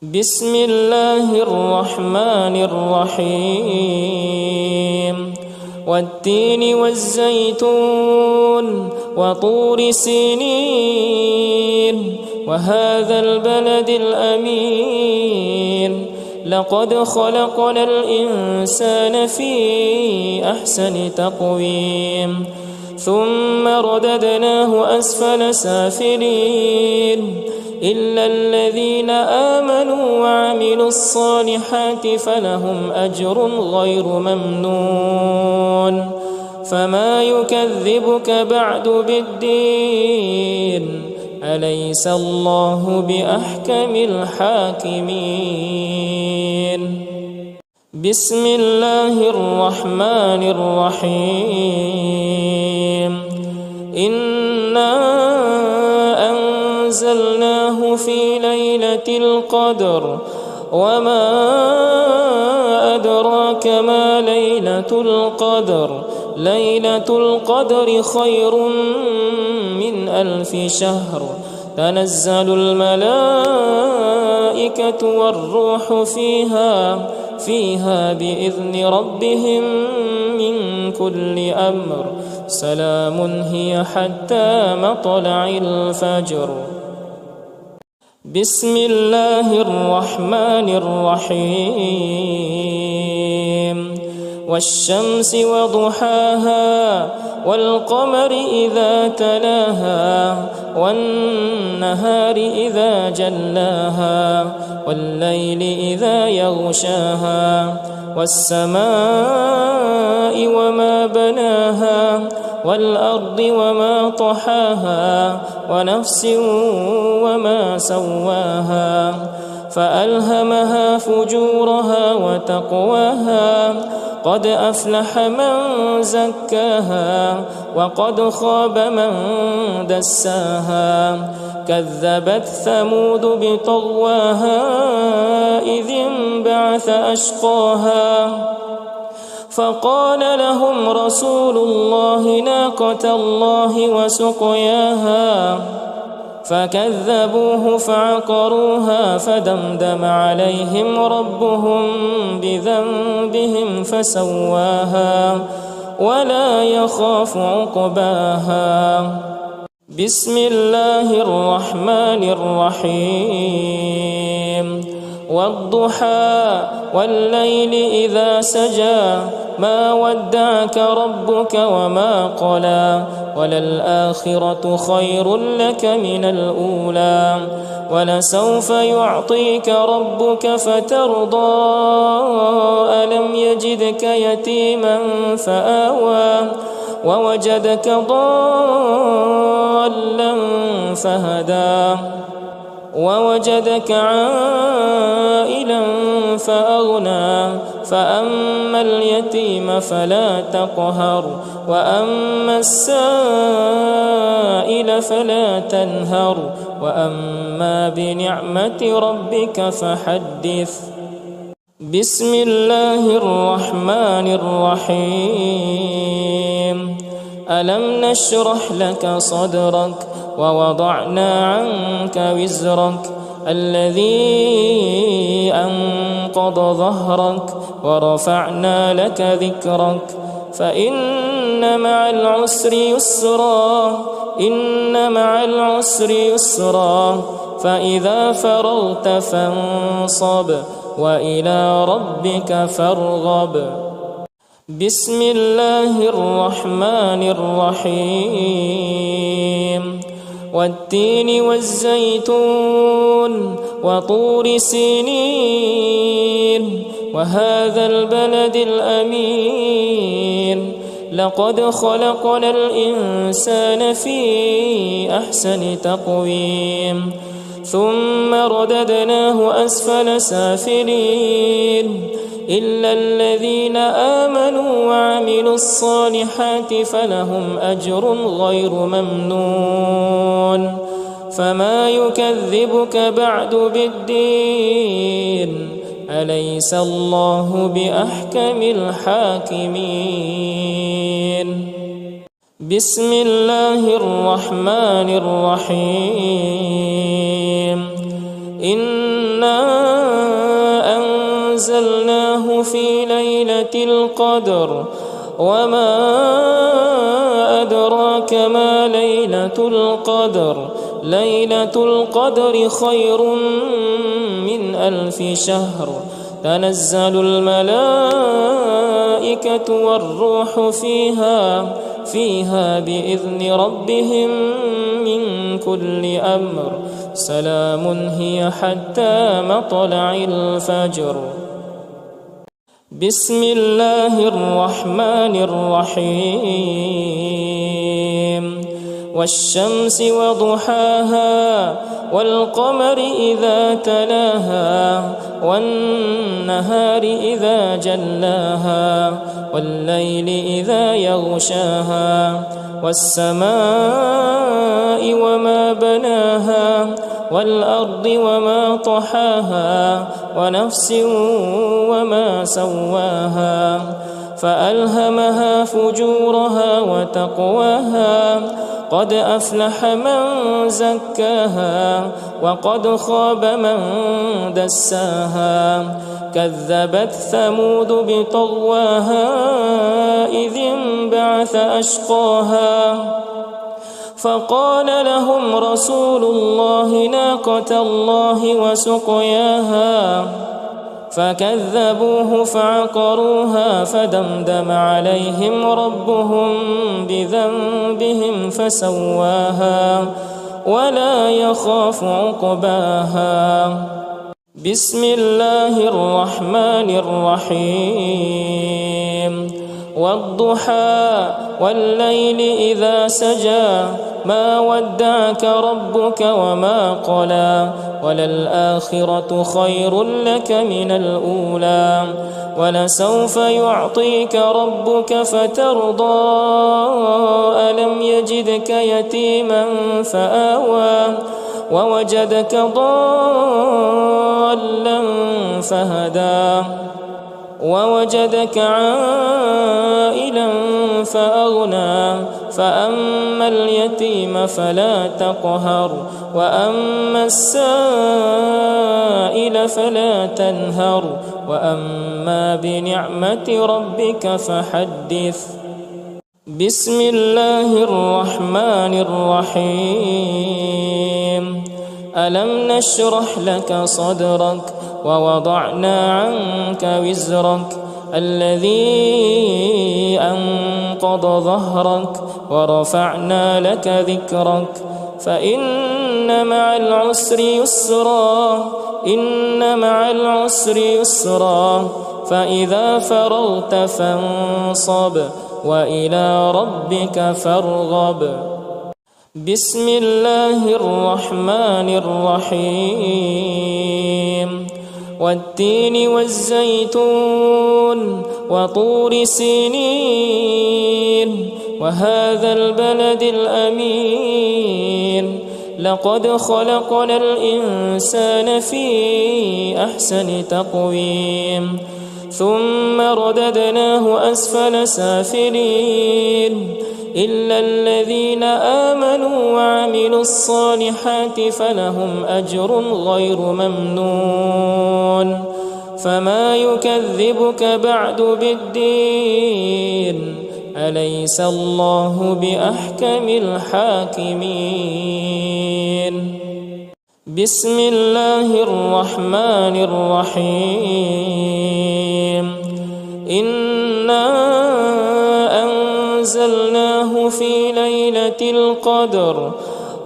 بسم الله الرحمن الرحيم والتين والزيتون وطور سينين وهذا البلد الأمين لقد خلقنا الإنسان في أحسن تقويم ثم رددناه أسفل سافلين إلا الذين آمنوا وعملوا الصالحات فلهم أجر غير ممنون فما يكذبك بعد بالدين أليس الله بأحكم الحاكمين بسم الله الرحمن الرحيم إنا أنزلناه في ليلة القدر وما أدراك ما ليلة القدر ليلة القدر خير من 1000 شهر تنزل الملائكة والروح فيها بإذن ربهم من كل أمر سلام هي حتى مطلع الفجر بسم الله الرحمن الرحيم والشمس وضحاها والقمر إذا تلاها والنهار إذا جلاها والليل إذا يغشاها والسماء وما بناها والأرض وما طحاها ونفس وما سواها فألهمها فجورها وتقواها قد أفلح من زكاها وقد خاب من دساها كذبت ثمود بطغواها إذ انبعث أشقاها فقال لهم رسول الله ناقة الله وسقياها فكذبوه فعقروها فدمدم عليهم ربهم بذنبهم فسواها ولا يخاف عقباها بسم الله الرحمن الرحيم والضحى والليل إذا سجى ما ودعك ربك وما قلى وللآخرة خير لك من الأولى ولسوف يعطيك ربك فترضى ألم يجدك يتيما فآوى ووجدك ضالا فهدى ووجدك عائلا فأغنى فأما اليتيم فلا تقهر وأما السائل فلا تنهر وأما بنعمة ربك فحدث بسم الله الرحمن الرحيم ألم نشرح لك صدرك ووضعنا عنك وزرك الذي أنقض ظهرك ورفعنا لك ذكرك فإن مع العسر يسرا إن مع العسر يسرا فإذا فرغت فانصب وإلى ربك فارغب بسم الله الرحمن الرحيم والتين والزيتون وطور سينين وهذا البلد الأمين لقد خلقنا الإنسان في أحسن تقويم ثم رددناه أسفل سافلين إلا الذين آمنوا وعملوا الصالحات فلهم أجر غير ممنون فما يكذبك بعد بالدين أليس الله بأحكم الحاكمين بسم الله الرحمن الرحيم إنا أنزلناه في ليلة القدر وما أدراك ما ليلة القدر ليلة القدر خير من 1000 شهر تنزل الملائكة والروح فيها بإذن ربهم من كل أمر سلام هي حتى مطلع الفجر بسم الله الرحمن الرحيم والشمس وضحاها والقمر إذا تلاها والنهار إذا جلاها والليل إذا يغشاها والسماء وما بناها والأرض وما طحاها ونفس وما سواها فألهمها فجورها وتقواها قد أفلح من زكاها وقد خاب من دساها كذبت ثمود بطغواها إذ انبعث أشقاها فقال لهم رسول الله ناقة الله وسقياها فكذبوه فعقروها فدمدم عليهم ربهم بذنبهم فسواها ولا يخاف عقباها بسم الله الرحمن الرحيم والضحى والليل إذا سجى ما ودعك ربك وما قلى وللآخرة خير لك من الأولى ولسوف يعطيك ربك فترضى ألم يجدك يتيما فآوى ووجدك ضالا فهدى ووجدك عائلا فأغنى فأما اليتيم فلا تقهر وأما السائل فلا تنهر وأما بنعمة ربك فحدث بسم الله الرحمن الرحيم ألم نشرح لك صدرك ووضعنا عنك وزرك الذي أنقض ظهرك ورفعنا لك ذكرك فإن مع العسر يسرا إن مع العسر يسرا فإذا فرغت فانصب وإلى ربك فارغب بسم الله الرحمن الرحيم والتين والزيتون وطور سينين وهذا البلد الأمين لقد خلقنا الإنسان في أحسن تقويم ثم رددناه أسفل سافلين إلا الذين آمنوا وعملوا الصالحات فلهم أجر غير ممنون فما يكذبك بعد بالدين أليس الله بأحكم الحاكمين بسم الله الرحمن الرحيم إنا أنزلناه في ليلة القدر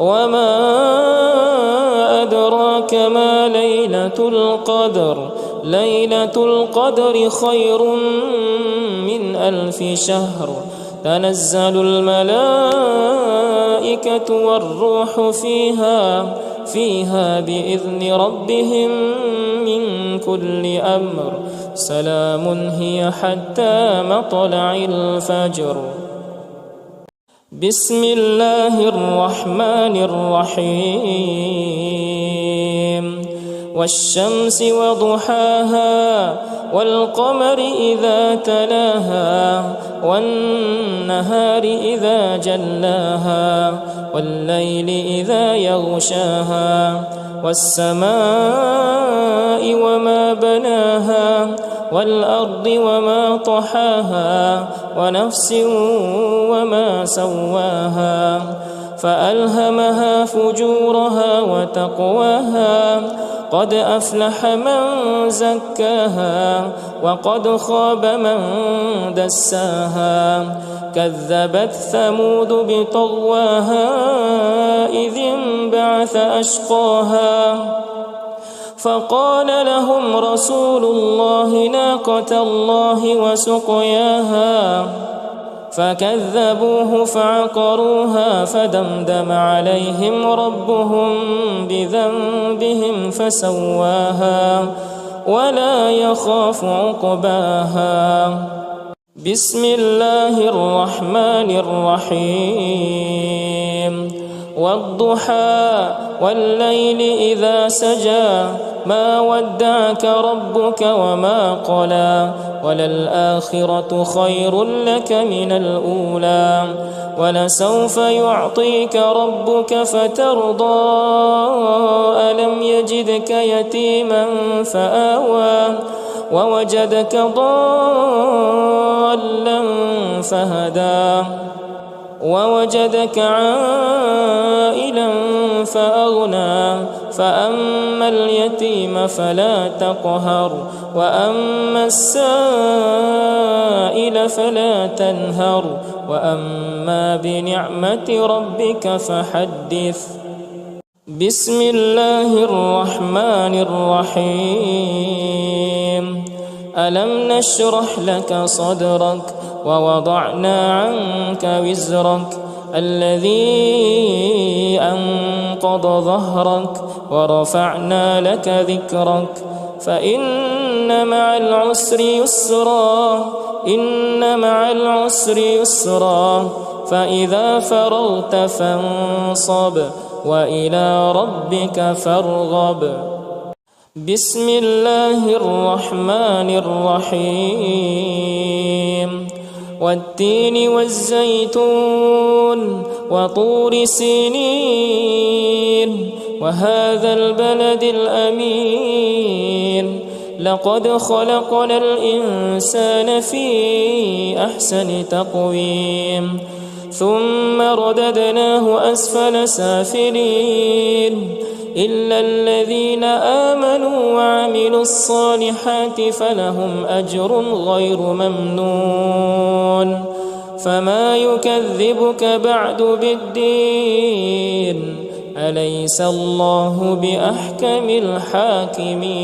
وما أدراك ما ليلة القدر ليلة القدر خير من 1000 شهر تنزل الملائكة والروح فيها بإذن ربهم من كل أمر سلام هي حتى مطلع الفجر بسم الله الرحمن الرحيم والشمس وضحاها والقمر إذا تلاها والنهار إذا جلاها والليل إذا يغشاها والسماء وما بناها والأرض وما طحاها ونفس وما سواها فألهمها فجورها وتقواها قد أفلح من زكاها وقد خاب من دساها كذبت ثمود بطغواها إذ انبعث أشقاها فقال لهم رسول الله ناقة الله وسقياها فكذبوه فعقروها فدمدم عليهم ربهم بذنبهم فسواها ولا يخاف عقباها. بسم الله الرحمن الرحيم. والضحى والليل إذا سجى ما ودعك ربك وما قلى وللآخرة خير لك من الأولى ولسوف يعطيك ربك فترضى ألم يجدك يتيما فآوى ووجدك ضالا فهدى ووجدك عائلا فأغنى فأما اليتيم فلا تقهر وأما السائل فلا تنهر وأما بنعمة ربك فحدث. بسم الله الرحمن الرحيم. ألم نشرح لك صدرك ووضعنا عنك وزرك الذي أنقض ظهرك ورفعنا لك ذكرك فإن مع العسر يسرا إن مع العسر يسرا فإذا فرغت فانصب وإلى ربك فارغب. بسم الله الرحمن الرحيم. والتين والزيتون وطور سينين وهذا البلد الأمين لقد خلقنا الإنسان في أحسن تقويم ثم رددناه أسفل سافلين إلا الذين آمنوا وعملوا الصالحات فلهم أجر غير ممنون. فما يكذبك بعد بالدين أليس الله بأحكم الحاكمين.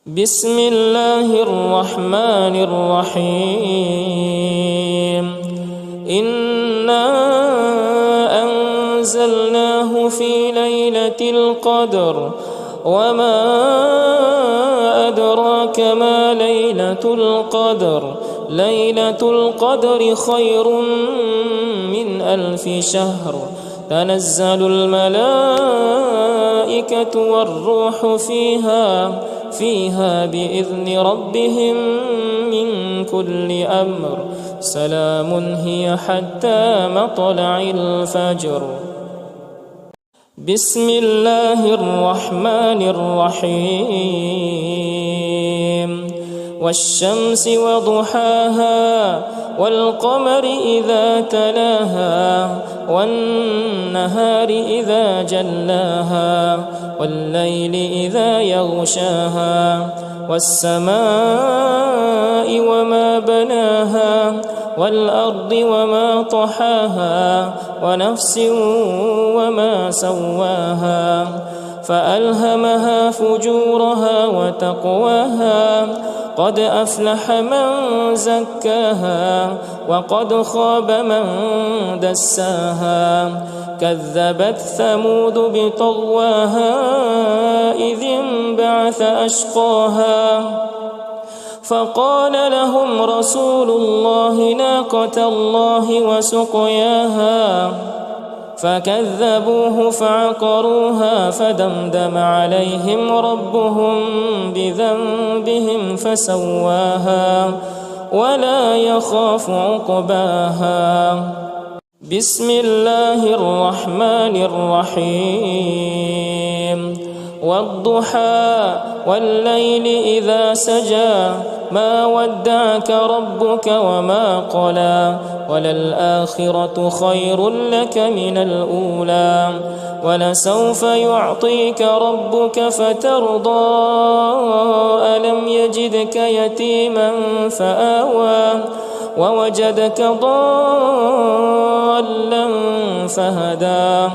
بسم الله الرحمن الرحيم. إنا أنزلناه في ليلة القدر وما أدراك ما ليلة القدر ليلة القدر خير من 1000 شهر تنزل الملائكة والروح فيها بإذن ربهم من كل أمر سلام هي حتى مطلع الفجر. بسم الله الرحمن الرحيم. والشمس وضحاها والقمر إذا تلاها والنهار إذا جلاها والليل إذا يغشاها والسماء وما بناها والأرض وما طحاها ونفس وما سواها فألهمها فجورها وتقواها قد أفلح من زكاها وقد خاب من دساها كذبت ثمود بطغواها إذ انبعث أشقاها فقال لهم رسول الله ناقة الله وسقياها فكذبوه فعقروها فدمدم عليهم ربهم بذنبهم فسواها ولا يخاف عقباها. بسم الله الرحمن الرحيم. والضحى والليل إذا سجى ما ودعك ربك وما قلى وللآخرة خير لك من الأولى ولسوف يعطيك ربك فترضى ألم يجدك يتيما فآوى ووجدك ضالا فهدى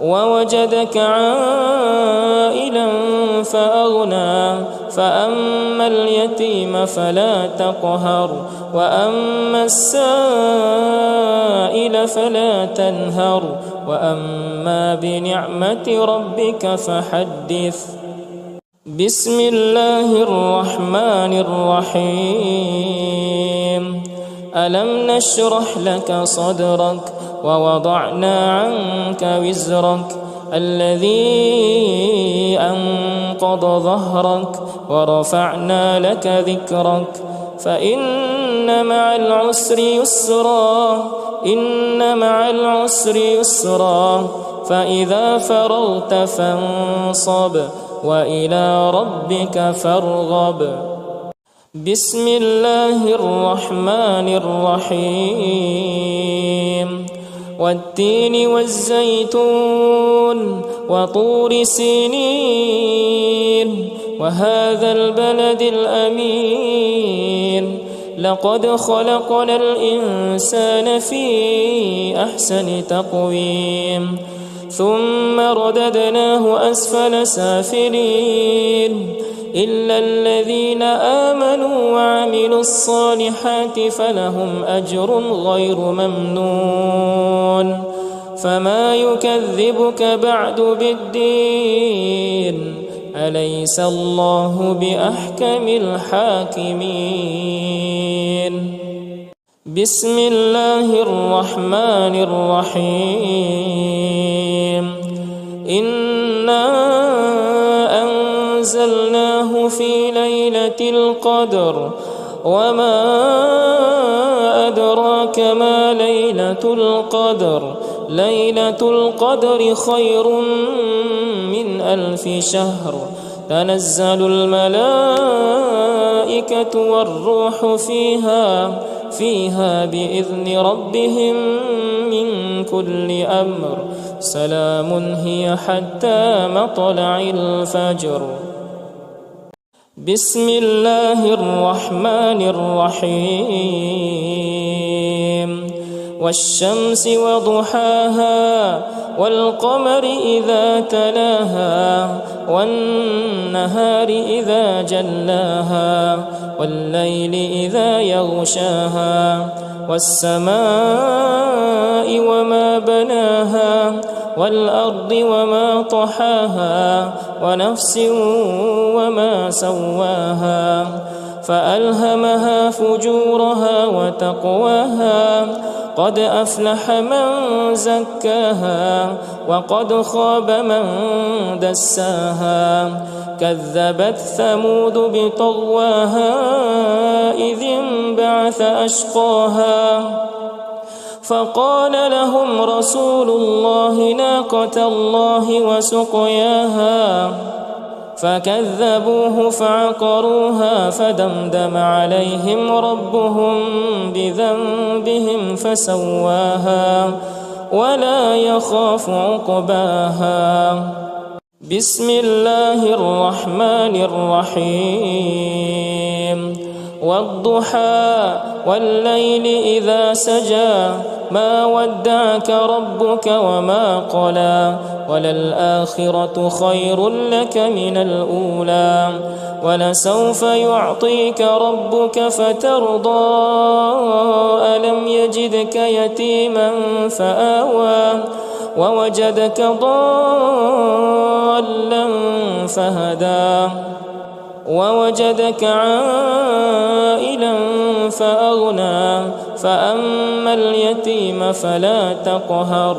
ووجدك عائلا فأغنى فأما اليتيم فلا تقهر وأما السائل فلا تنهر وأما بنعمة ربك فحدث. بسم الله الرحمن الرحيم. ألم نشرح لك صدرك ووضعنا عنك وزرك الذي أنقض ظهرك ورفعنا لك ذكرك فإن مع العسر يسرا إن مع العسر يسرا فإذا فرغت فانصب وإلى ربك فارغب. بسم الله الرحمن الرحيم. والتين والزيتون وطور سينين وهذا البلد الأمين لقد خلقنا الإنسان في أحسن تقويم ثم رددناه أسفل سافلين إلا الذين آمنوا وعملوا الصالحات فلهم أجر غير ممنون. فما يكذبك بعد بالدين أليس الله بأحكم الحاكمين. بسم الله الرحمن الرحيم. إنا أنزلناه في ليلة القدر وما أدراك ما ليلة القدر ليلة القدر خير من 1000 شهر تنزل الملائكة والروح فيها بإذن ربهم من كل أمر سلام هي حتى مطلع الفجر. بسم الله الرحمن الرحيم. والشمس وضحاها والقمر إذا تلاها والنهار إذا جلاها والليل إذا يغشاها والسماء وما بناها والأرض وما طحاها ونفس وما سواها فألهمها فجورها وتقواها قد أفلح من زكاها وقد خاب من دساها كذبت ثمود بطغواها إذ انبعث أشقاها فقال لهم رسول الله ناقة الله وسقياها فكذبوه فعقروها فدمدم عليهم ربهم بذنبهم فسواها ولا يخاف عقباها. بسم الله الرحمن الرحيم. والضحى والليل إذا سجى ما ودعك ربك وما قلى وللآخرة خير لك من الأولى ولسوف يعطيك ربك فترضى ألم يجدك يتيما فآوى ووجدك ضالا فهدى ووجدك عائلا فأغنى فأما اليتيم فلا تقهر